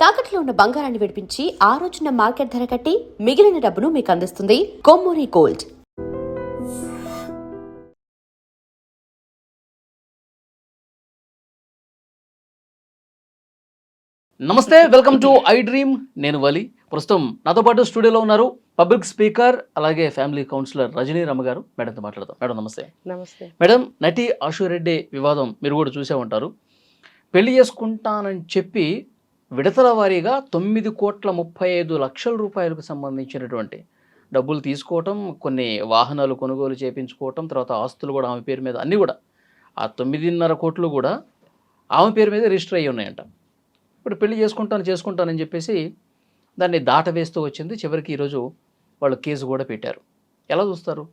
తాకట్లో ఉన్న బంగారాన్ని విడిపించి ఆ రోజున మార్కెట్ ధర కట్టి మిగిలిన డబ్బును మీకు అందిస్తుంది కొమ్మూరి గోల్డ్. నమస్తే, వెల్కమ్ టు ఐ డ్రీమ్. నేను వలి. ప్రస్తుతం నాతో పాటు స్టూడియోలో ఉన్నారు పబ్లిక్ స్పీకర్ అలాగే ఫ్యామిలీ కౌన్సిలర్ రజనీ రమ గారు. మేడంతో మాట్లాడదాం. మేడం నమస్తే. నమస్తే మేడం, నటి ఆశురెడ్డి వివాదం మీరు కూడా చూసే ఉంటారు. పెళ్లి చేసుకుంటానని చెప్పి విడతల వారీగా 9,35,00,000 రూపాయలకు సంబంధించినటువంటి డబ్బులు తీసుకోవటం, కొన్ని వాహనాలు కొనుగోలు చేయించుకోవటం, తర్వాత ఆస్తులు కూడా ఆమె పేరు మీద అన్నీ కూడా ఆ 9.5 కోట్లు కూడా ఆమె పేరు మీద రిజిస్టర్ అయ్యి ఉన్నాయంట. ఇప్పుడు పెళ్లి చేసుకుంటానని చెప్పేసి దాన్ని దాటవేస్తూ వచ్చింది. చివరికి ఈరోజు వాళ్ళు కేసు కూడా పెట్టారు. ఎలా చూస్తారు?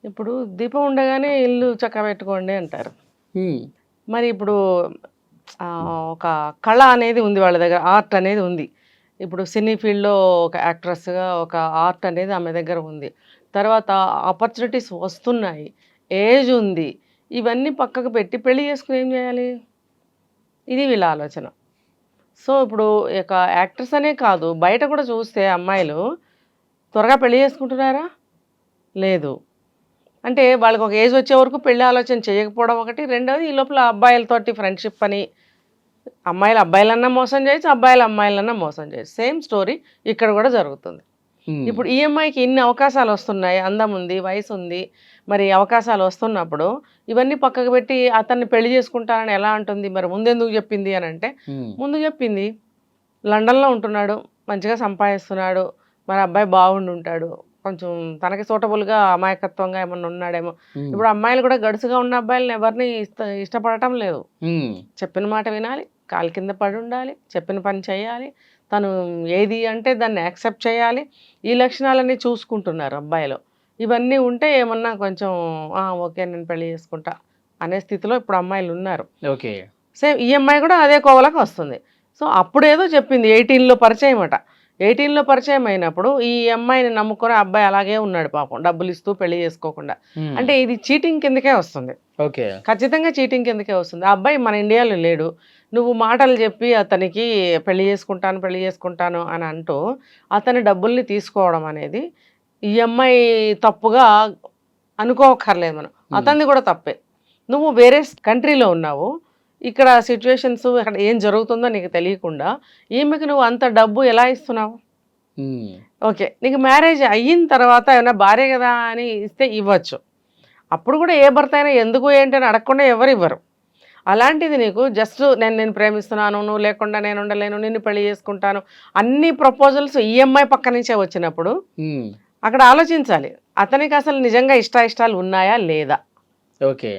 ఇప్పుడు దీపం ఉండగానే ఇల్లు చక్కబెట్టుకోండి అంటారు. మరి ఇప్పుడు ఒక కళ అనేది ఉంది వాళ్ళ దగ్గర, ఆర్ట్ అనేది ఉంది. ఇప్పుడు సినీ ఫీల్డ్లో ఒక యాక్ట్రెస్గా ఒక ఆర్ట్ అనేది ఆమె దగ్గర ఉంది. తర్వాత ఆపర్చునిటీస్ వస్తున్నాయి, ఏజ్ ఉంది, ఇవన్నీ పక్కకు పెట్టి పెళ్లి చేసుకుని ఏం చేయాలి? ఇది వీళ్ళ ఆలోచన. సో ఇప్పుడు ఇక యాక్టర్స్ అనే కాదు, బయట కూడా చూస్తే అమ్మాయిలు త్వరగా పెళ్లి చేసుకుంటున్నారా? లేదు. అంటే వాళ్ళకి ఒక ఏజ్ వచ్చే వరకు పెళ్లి ఆలోచన చేయకపోవడం ఒకటి. రెండవది, ఈ లోపల అబ్బాయిలతోటి ఫ్రెండ్షిప్ అని, అమ్మాయిలు అబ్బాయిలన్నా మోసం చేయొచ్చు, అబ్బాయిలు అమ్మాయిలన్నా మోసం చేయొచ్చు. సేమ్ స్టోరీ ఇక్కడ కూడా జరుగుతుంది. ఇప్పుడు ఈ అమ్మాయికి ఇన్ని అవకాశాలు వస్తున్నాయి, అందం ఉంది, వయసు ఉంది, మరి అవకాశాలు వస్తున్నప్పుడు ఇవన్నీ పక్కకు పెట్టి అతన్ని పెళ్లి చేసుకుంటానని ఎలా అంటుంది? మరి ముందెందుకు చెప్పింది అని అంటే, ముందు చెప్పింది లండన్లో ఉంటున్నాడు, మంచిగా సంపాదిస్తున్నాడు, మరి అబ్బాయి బాగుండి ఉంటాడు, కొంచెం తనకి సూటబుల్గా అమాయకత్వంగా ఏమన్నా ఉన్నాడేమో. ఇప్పుడు అమ్మాయిలు కూడా గడుసుగా ఉన్న అబ్బాయిలను ఎవరిని ఇష్టపడటం లేదు. చెప్పిన మాట వినాలి, కాలు కింద పడి ఉండాలి, చెప్పిన పని చేయాలి, తను ఏది అంటే దాన్ని యాక్సెప్ట్ చేయాలి. ఈ లక్షణాలన్నీ చూసుకుంటున్నారు అబ్బాయిలు. ఇవన్నీ ఉంటే ఏమన్నా కొంచెం ఓకే నేను పెళ్లి చేసుకుంటా అనే స్థితిలో ఇప్పుడు అమ్మాయిలు ఉన్నారు. ఓకే, సేమ్ ఈ అమ్మాయి కూడా అదే కోవలకు వస్తుంది. సో అప్పుడేదో చెప్పింది 18లో పరిచయం అట. 18లో పరిచయం అయినప్పుడు ఈ అమ్మాయిని నమ్ముకొని అబ్బాయి అలాగే ఉన్నాడు పాపం, డబ్బులు ఇస్తూ పెళ్లి చేసుకోకుండా. అంటే ఇది చీటింగ్ కిందకే వస్తుంది. ఓకే, ఖచ్చితంగా చీటింగ్ కిందకే వస్తుంది. ఆ అబ్బాయి మన ఇండియాలో లేడు, నువ్వు మాటలు చెప్పి అతనికి పెళ్లి చేసుకుంటాను అని అంటూ అతని డబ్బుల్ని తీసుకోవడం అనేది ఈ అమ్మాయి తప్పుగా అనుకోకర్లేదు మనం. అతనిది కూడా తప్పే. నువ్వు వేరే కంట్రీలో ఉన్నావు, ఇక్కడ సిచ్యువేషన్స్ ఇక్కడ ఏం జరుగుతుందో నీకు తెలియకుండా ఈమెకి నువ్వు అంత డబ్బు ఎలా ఇస్తున్నావు? ఓకే, నీకు మ్యారేజ్ అయిన తర్వాత ఏమైనా భార్య కదా అని ఇస్తే ఇవ్వచ్చు. అప్పుడు కూడా ఏ భర్త అయినా ఎందుకు ఏంటి అని అడగకుండా ఎవరు ఇవ్వరు. అలాంటిది నీకు జస్ట్ నేను ప్రేమిస్తున్నాను, నువ్వు లేకుండా నేను ఉండలేను, నిన్ను పెళ్లి చేసుకుంటాను, అన్ని ప్రపోజల్స్ ఈఎంఐ పక్క నుంచే వచ్చినప్పుడు అక్కడ ఆలోచించాలి, అతనికి అసలు నిజంగా ఇష్టాలు ఉన్నాయా లేదా? ఓకే,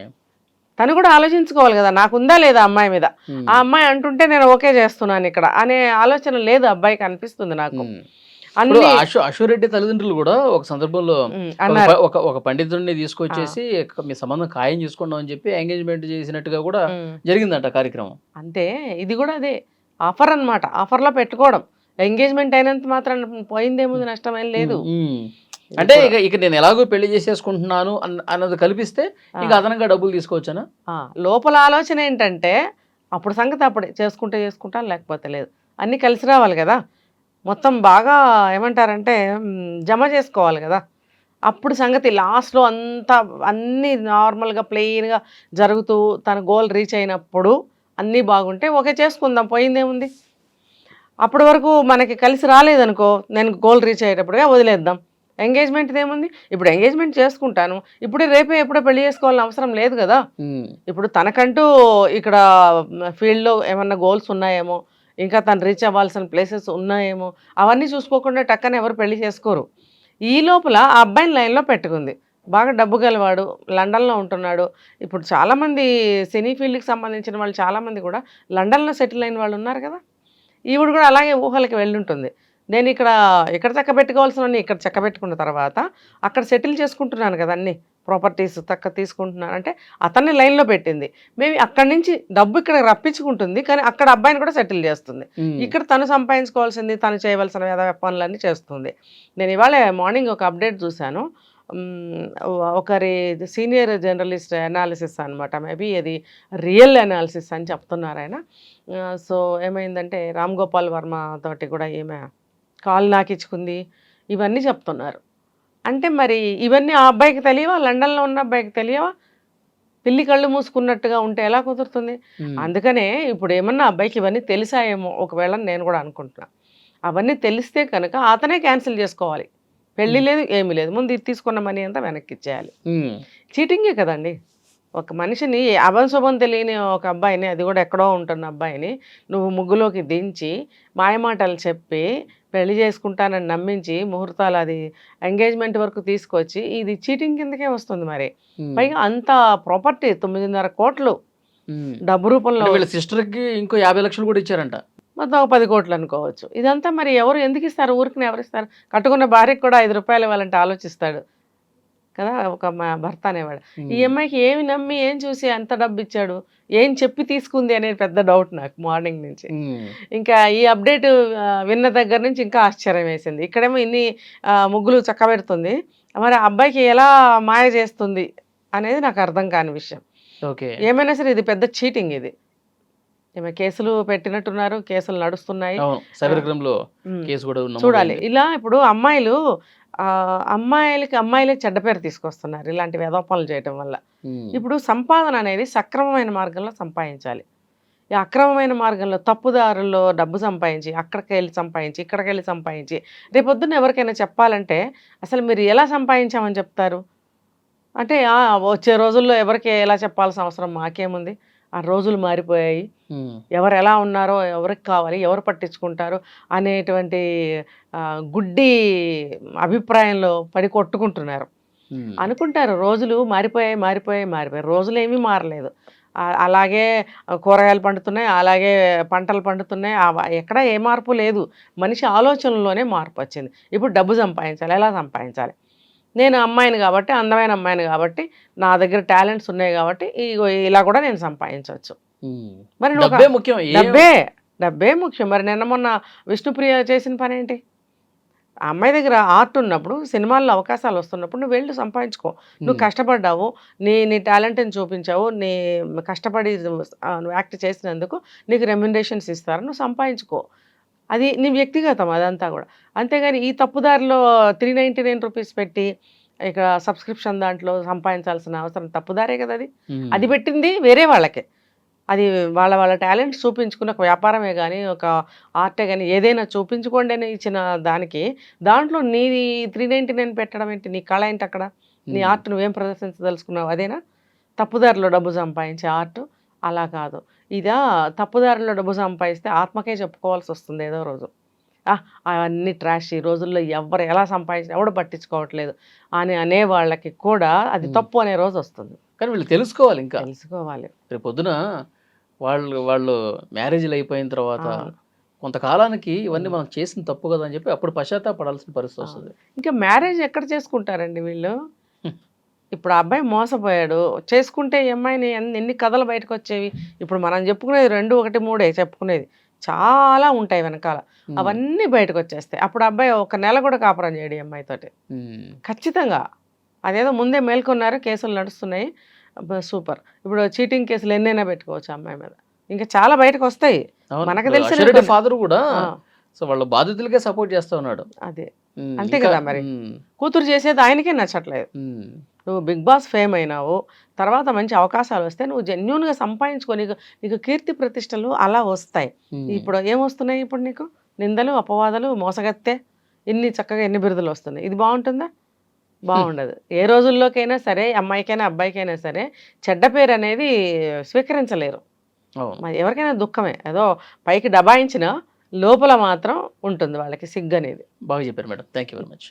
తను కూడా ఆలోచించుకోవాలి కదా, నాకుందా లేదా అమ్మాయి మీద. ఆ అమ్మాయి అంటుంటే నేను ఓకే చేస్తున్నాను ఇక్కడ అనే ఆలోచన లేదు అబ్బాయికి, అనిపిస్తుంది నాకు. ఆశురెడ్డి తల్లిదండ్రులు కూడా ఒక సందర్భంలో ఒక పండితుడిని తీసుకొచ్చేసి మీ సంబంధం ఖాయం చేసుకున్నాం అని చెప్పి ఎంగేజ్మెంట్ చేసినట్టుగా కూడా జరిగిందంట కార్యక్రమం. అంటే ఇది కూడా అదే ఆఫర్ అన్నమాట. ఆఫర్లో పెట్టుకోవడం, ఎంగేజ్మెంట్ అయినంత మాత్రం పోయిందేముంది, నష్టమేం లేదు. అంటే ఇక నేను ఎలాగో పెళ్లి చేసేసుకుంటున్నాను అన్నది కల్పిస్తే ఇక అదనంగా డబ్బులు తీసుకోవచ్చానా? లోపల ఆలోచన ఏంటంటే అప్పుడు సంగతి అప్పుడే, చేసుకుంటాను లేకపోతే లేదు, అన్నీ కలిసి రావాలి కదా. మొత్తం బాగా ఏమంటారంటే జమ చేసుకోవాలి కదా. అప్పుడు సంగతి లాస్ట్లో అంతా అన్నీ నార్మల్గా ప్లెయిన్గా జరుగుతూ తన గోల్ రీచ్ అయినప్పుడు అన్నీ బాగుంటే ఓకే చేసుకుందాం, పోయిందేముంది. అప్పటి వరకు మనకి కలిసి రాలేదనుకో, నేను గోల్ రీచ్ అయ్యేటప్పుడుగా వదిలేద్దాం. ఎంగేజ్మెంట్ ఏముంది, ఇప్పుడు ఎంగేజ్మెంట్ చేసుకుంటాను, ఇప్పుడే రేపే ఎప్పుడో పెళ్లి చేసుకోవాలని అవసరం లేదు కదా. ఇప్పుడు తనకంటూ ఇక్కడ ఫీల్డ్లో ఏమన్నా గోల్స్ ఉన్నాయేమో, ఇంకా తను రీచ్ అవ్వాల్సిన ప్లేసెస్ ఉన్నాయేమో, అవన్నీ చూసుకోకుండా టక్కన ఎవరు పెళ్లి చేసుకోరు. ఈ లోపల ఆ అబ్బాయిని లైన్లో పెట్టుకుంది, బాగా డబ్బు గలవాడు, లండన్లో ఉంటున్నాడు. ఇప్పుడు చాలామంది సినీ ఫీల్డ్కి సంబంధించిన వాళ్ళు చాలామంది కూడా లండన్లో సెటిల్ అయిన వాళ్ళు ఉన్నారు కదా. ఈవిడ కూడా అలాగే ఊహలకి వెళ్ళుంటుంది, నేను ఇక్కడ చక్కబెట్టుకోవాల్సిన ఇక్కడ చక్కబెట్టుకున్న తర్వాత అక్కడ సెటిల్ చేసుకుంటున్నాను కదా, అన్ని ప్రాపర్టీస్ తీసుకుంటున్నాను అంటే అతన్ని లైన్లో పెట్టింది. మేబీ అక్కడి నుంచి డబ్బు ఇక్కడ రప్పించుకుంటుంది, కానీ అక్కడ అబ్బాయిని కూడా సెటిల్ చేస్తుంది. ఇక్కడ తను సంపాదించుకోవాల్సింది, తను చేయవలసిన పనులన్నీ చేస్తుంది. నేను ఇవాళ మార్నింగ్ ఒక అప్డేట్ చూశాను, ఒకరి సీనియర్ జర్నలిస్ట్ అనాలిసిస్ అనమాట, మేబీ అది రియల్ అనాలిసిస్ అని చెప్తున్నారు ఆయన. సో ఏమైందంటే రామ్ గోపాల్ వర్మ తోటి కూడా ఈమె కాల్ నాకిచ్చుకుంది, ఇవన్నీ చెప్తున్నారు. అంటే మరి ఇవన్నీ ఆ అబ్బాయికి తెలియవా? లండన్లో ఉన్న అబ్బాయికి తెలియవా? పిల్లి కళ్ళు మూసుకున్నట్టుగా ఉంటే ఎలా కుదురుతుంది? అందుకనే ఇప్పుడు ఏమన్నా అబ్బాయికి ఇవన్నీ తెలిసాయేమో ఒకవేళ నేను కూడా అనుకుంటున్నా. అవన్నీ తెలిస్తే కనుక అతనే క్యాన్సిల్ చేసుకోవాలి. పెళ్లి లేదు, ఏమీ లేదు, ముందు ఇది తీసుకున్న మనీ అంతా వెనక్కి ఇచ్చేయాలి. చీటింగే కదండి. ఒక మనిషిని అభంశుభం తెలియని ఒక అబ్బాయిని, అది కూడా ఎక్కడో ఉంటున్న అబ్బాయిని నువ్వు ముగ్గులోకి దించి మాయమాటలు చెప్పి పెళ్లి చేసుకుంటానని నమ్మించి ముహూర్తాలు అది ఎంగేజ్మెంట్ వరకు తీసుకొచ్చి ఇది చీటింగ్ కిందకే వస్తుంది. మరి పైగా అంత ప్రాపర్టీ 9.5 కోట్లు డబ్బు రూపంలో, సిస్టర్కి ఇంకో 50 లక్షలు కూడా ఇచ్చారంట, మొత్తం ఒక 10 కోట్లు అనుకోవచ్చు. ఇదంతా మరి ఎవరు ఎందుకు ఇస్తారు? ఊరికి ఎవరు ఇస్తారు? కట్టుకున్న భార్యకి కూడా 5 రూపాయలు ఇవ్వాలంటే ఆలోచిస్తాడు కదా ఒక భర్త అనేవాడు. ఈ అమ్మాయికి ఏమి నమ్మి ఏం చూసి అంత డబ్బు ఇచ్చాడు, ఏం చెప్పి తీసుకుంది అనేది పెద్ద డౌట్ నాకు మార్నింగ్ నుంచి. ఇంకా ఈ అప్డేట్ విన్న దగ్గర నుంచి ఇంకా ఆశ్చర్యం వేసింది. ఇక్కడేమో ఇన్ని ముగ్గులు చక్కబెడుతుంది, మరి ఆ అబ్బాయికి ఎలా మాయ చేస్తుంది అనేది నాకు అర్థం కాని విషయం. ఏమైనా సరే ఇది పెద్ద చీటింగ్. ఇది ఏమైనా కేసులు పెట్టినట్టున్నారు, కేసులు నడుస్తున్నాయి, చూడాలి. ఇలా ఇప్పుడు అమ్మాయిలే చెడ్డ పేరు తీసుకొస్తున్నారు ఇలాంటి వేదోపాలు చేయటం వల్ల. ఇప్పుడు సంపాదన అనేది సక్రమమైన మార్గంలో సంపాదించాలి. ఈ అక్రమమైన మార్గంలో తప్పుదారుల్లో డబ్బు సంపాదించి అక్కడికి వెళ్ళి సంపాదించి ఇక్కడికి వెళ్ళి సంపాదించి రేపొద్దున ఎవరికైనా చెప్పాలంటే అసలు మీరు ఎలా సంపాదించామని చెప్తారు? అంటే వచ్చే రోజుల్లో ఎవరికి ఎలా చెప్పాల్సిన అవసరం మాకేముంది? ఆ రోజులు మారిపోయాయి, ఎవరు ఎలా ఉన్నారో ఎవరికి కావాలి, ఎవరు పట్టించుకుంటారు అనేటువంటి గుడ్డి అభిప్రాయంలో పడి కొట్టుకుంటున్నారు. అనుకుంటారు రోజులు మారిపోయాయి. రోజులు ఏమీ మారలేదు. అలాగే కూరగాయలు పండుతున్నాయి, అలాగే పంటలు పండుతున్నాయి, ఎక్కడ ఏ మార్పు లేదు. మనిషి ఆలోచనలోనే మార్పు వచ్చింది. ఇప్పుడు డబ్బు సంపాదించాలి, ఎలా సంపాదించాలి? నేను అమ్మాయిని కాబట్టి, అందమైన అమ్మాయిని కాబట్టి, నా దగ్గర టాలెంట్స్ ఉన్నాయి కాబట్టి ఇలా కూడా నేను సంపాదించవచ్చు. మరి డబ్బే ముఖ్యం. మరి నిన్న మొన్న విష్ణుప్రియ చేసిన పని ఏంటి? ఆ అమ్మాయి దగ్గర ఆర్ట్ ఉన్నప్పుడు, సినిమాల్లో అవకాశాలు వస్తున్నప్పుడు నువ్వు వెళ్ళి సంపాదించుకో. నువ్వు కష్టపడ్డావు, నీ టాలెంట్ని చూపించావు, నీ కష్టపడి నువ్వు యాక్ట్ చేసినందుకు నీకు రెమ్యునరేషన్స్ ఇస్తారు, నువ్వు సంపాదించుకో. అది నీ వ్యక్తిగతం అదంతా కూడా. అంతేగాని ఈ తప్పుదారిలో 399 రూపీస్ పెట్టి ఇక సబ్స్క్రిప్షన్ దాంట్లో సంపాదించాల్సిన అవసరం తప్పుదారే కదా. అది పెట్టింది వేరే వాళ్ళకే. అది వాళ్ళ టాలెంట్స్ చూపించుకుని ఒక వ్యాపారమే కానీ ఒక ఆర్టే కానీ ఏదైనా చూపించుకోండి అని ఇచ్చిన దానికి దాంట్లో నీ 399 పెట్టడం ఏంటి? నీ కళ ఏంటి అక్కడ? నీ ఆర్ట్ నువ్వేం ప్రదర్శించదలుచుకున్నావు? అదేనా తప్పుదారిలో డబ్బు సంపాదించే ఆర్ట్? అలా కాదు. తప్పుదారిలో డబ్బు సంపాదిస్తే ఆత్మకే చెప్పుకోవాల్సి వస్తుంది ఏదో రోజు. అవన్నీ ట్రాష్, ఈ రోజుల్లో ఎవరు ఎలా సంపాదించిన ఎవడు పట్టించుకోవట్లేదు అని అనే వాళ్ళకి కూడా అది తప్పు అనే రోజు వస్తుంది. కానీ వీళ్ళు తెలుసుకోవాలి, ఇంకా తెలుసుకోవాలి. రేపు పొద్దున వాళ్ళు మ్యారేజ్లు అయిపోయిన తర్వాత కొంతకాలానికి ఇవన్నీ మనం చేసిన తప్పు కదా అని చెప్పి అప్పుడు పశ్చాత్తాపడాల్సిన పరిస్థితి వస్తుంది. ఇంకా మ్యారేజ్ ఎక్కడ చేసుకుంటారండి వీళ్ళు? ఇప్పుడు ఆ అబ్బాయి మోసపోయాడు, చేసుకుంటే ఈ అమ్మాయిని ఎన్ని కథలు బయటకు వచ్చేవి. ఇప్పుడు మనం చెప్పుకునేది 2, 1, 3 చెప్పుకునేది, చాలా ఉంటాయి వెనకాల. అవన్నీ బయటకు వచ్చేస్తాయి. అప్పుడు అబ్బాయి 1 నెల కూడా కాపురం చేయడు ఈ అమ్మాయితోటి ఖచ్చితంగా. అదేదో ముందే మేల్కొన్నారు, కేసులు నడుస్తున్నాయి, సూపర్. ఇప్పుడు చీటింగ్ కేసులు ఎన్నైనా పెట్టుకోవచ్చు అమ్మాయి మీద, ఇంకా చాలా బయటకు వస్తాయి. మనకు తెలిసిన ఫాదర్ కూడా వాళ్ళ బాధితులకే సపోర్ట్ చేస్తా ఉన్నాడు. అదే అంతే కదా. మరి కూతురు చేసేది ఆయనకే నచ్చట్లేదు. నువ్వు బిగ్ బాస్ ఫేమ్ అయినావు, తర్వాత మంచి అవకాశాలు వస్తే నువ్వు జెన్యూన్గా సంపాదించుకో, నీకు కీర్తి ప్రతిష్టలు అలా వస్తాయి. ఇప్పుడు ఏమొస్తున్నాయి? ఇప్పుడు నీకు నిందలు, అపవాదాలు, మోసగత్తే, చక్కగా ఎన్ని బిరుదులు వస్తున్నాయి. ఇది బాగుంటుందా? బాగుండదు. ఏ రోజుల్లోకైనా సరే, అమ్మాయికైనా అబ్బాయికైనా సరే చెడ్డ పేరు అనేది స్వీకరించలేరు. ఎవరికైనా దుఃఖమే, ఏదో పైకి దబాయించిన లోపల మాత్రం ఉంటుంది వాళ్ళకి సిగ్గు అనేది. బాగా చెప్పారు madam, thank you very much.